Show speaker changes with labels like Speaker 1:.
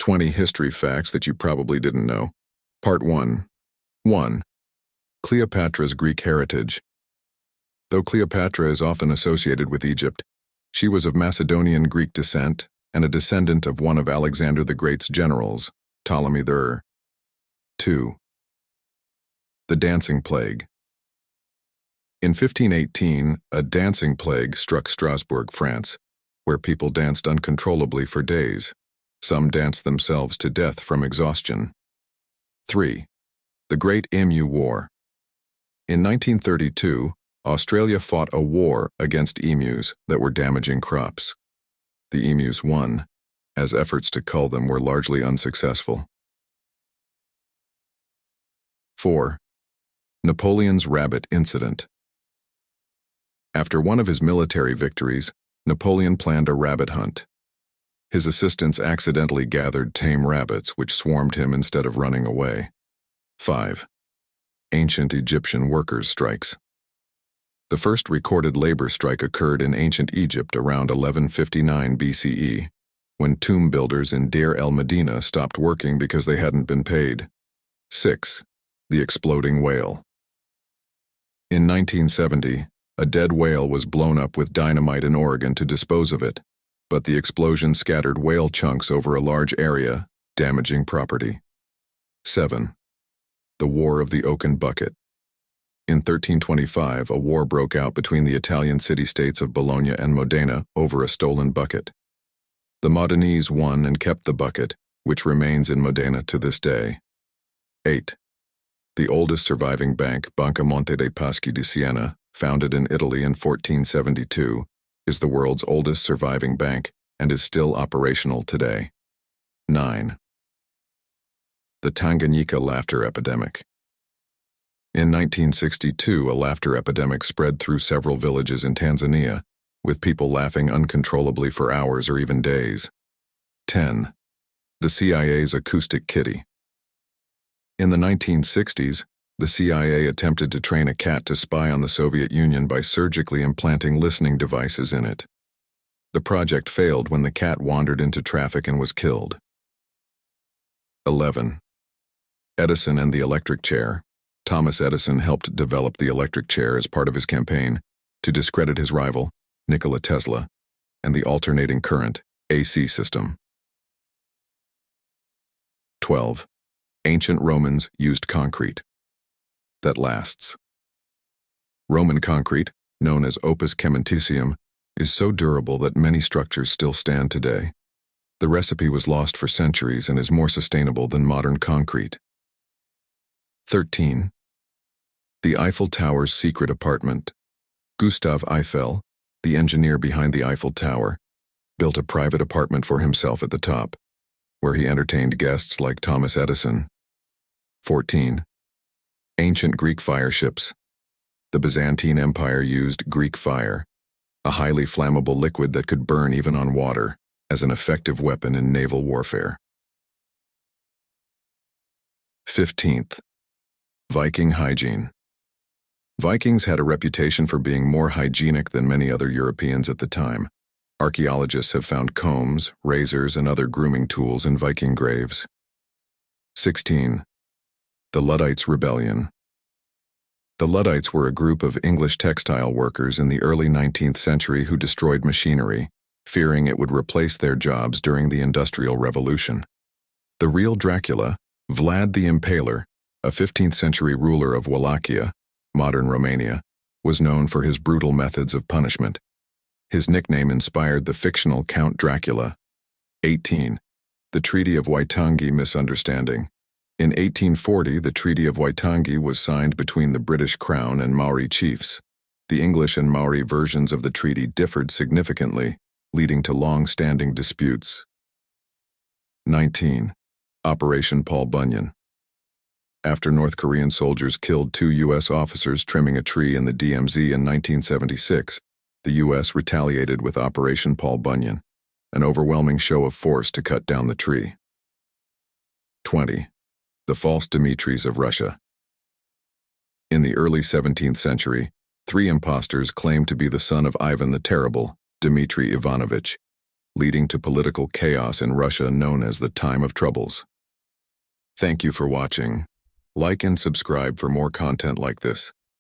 Speaker 1: 20 history facts that you probably didn't know. Part 1. 1. Cleopatra's Greek heritage. Though Cleopatra is often associated with Egypt, she was of Macedonian Greek descent and a descendant of one of Alexander the Great's generals, Ptolemy I. 2. The Dancing Plague. In 1518, a dancing plague struck Strasbourg, France, where people danced uncontrollably for days. Some danced themselves to death from exhaustion. 3. The Great Emu War. In 1932, Australia fought a war against emus that were damaging crops. The emus won, as efforts to cull them were largely unsuccessful. 4. Napoleon's Rabbit Incident. After one of his military victories, Napoleon planned a rabbit hunt. His assistants accidentally gathered tame rabbits which swarmed him instead of running away. 5. Ancient Egyptian workers' strikes. The first recorded labor strike occurred in ancient Egypt around 1159 BCE, when tomb builders in Deir el-Medina stopped working because they hadn't been paid. 6. The exploding whale. In 1970, a dead whale was blown up with dynamite in Oregon to dispose of it, but the explosion scattered whale chunks over a large area, damaging property. 7. The War of the Oaken Bucket. In 1325, a war broke out between the Italian city-states of Bologna and Modena over a stolen bucket. The Modenese won and kept the bucket, which remains in Modena to this day. 8. The oldest surviving bank, Banca Monte dei Paschi di Siena, founded in Italy in 1472, is the world's oldest surviving bank and is still operational today. 9. The Tanganyika laughter epidemic. In 1962, a laughter epidemic spread through several villages in Tanzania, with people laughing uncontrollably for hours or even days. 10. The CIA's acoustic kitty. In the 1960s, the CIA attempted to train a cat to spy on the Soviet Union by surgically implanting listening devices in it. The project failed when the cat wandered into traffic and was killed. 11. Edison and the electric chair. Thomas Edison helped develop the electric chair as part of his campaign to discredit his rival, Nikola Tesla, and the alternating current, AC system. 12. Ancient Romans used concrete. That lasts. Roman concrete, known as opus caementicium, is so durable that many structures still stand today. The recipe was lost for centuries and is more sustainable than modern concrete. 13. The Eiffel Tower's secret apartment. Gustave Eiffel, the engineer behind the Eiffel Tower, built a private apartment for himself at the top, where he entertained guests like Thomas Edison. 14. Ancient Greek fire ships. The Byzantine Empire used Greek fire, a highly flammable liquid that could burn even on water, as an effective weapon in naval warfare. 15th. Viking hygiene. Vikings had a reputation for being more hygienic than many other Europeans at the time. Archaeologists have found combs, razors, and other grooming tools in Viking graves. 16. The Luddites' Rebellion. The Luddites were a group of English textile workers in the early 19th century who destroyed machinery, fearing it would replace their jobs during the Industrial Revolution. The real Dracula, Vlad the Impaler, a 15th century ruler of Wallachia, modern Romania, was known for his brutal methods of punishment. His nickname inspired the fictional Count Dracula. 18. The Treaty of Waitangi misunderstanding. In 1840, the Treaty of Waitangi was signed between the British Crown and Maori chiefs. The English and Maori versions of the treaty differed significantly, leading to long-standing disputes. 19. Operation Paul Bunyan. After North Korean soldiers killed 2 U.S. officers trimming a tree in the DMZ in 1976, the U.S. retaliated with Operation Paul Bunyan, an overwhelming show of force to cut down the tree. 20. The false Dimitris of Russia. In the early 17th century, 3 impostors claimed to be the son of Ivan the Terrible, Dmitry Ivanovich, leading to political chaos in Russia known as the Time of Troubles. Thank you for watching. Like and subscribe for more content like this.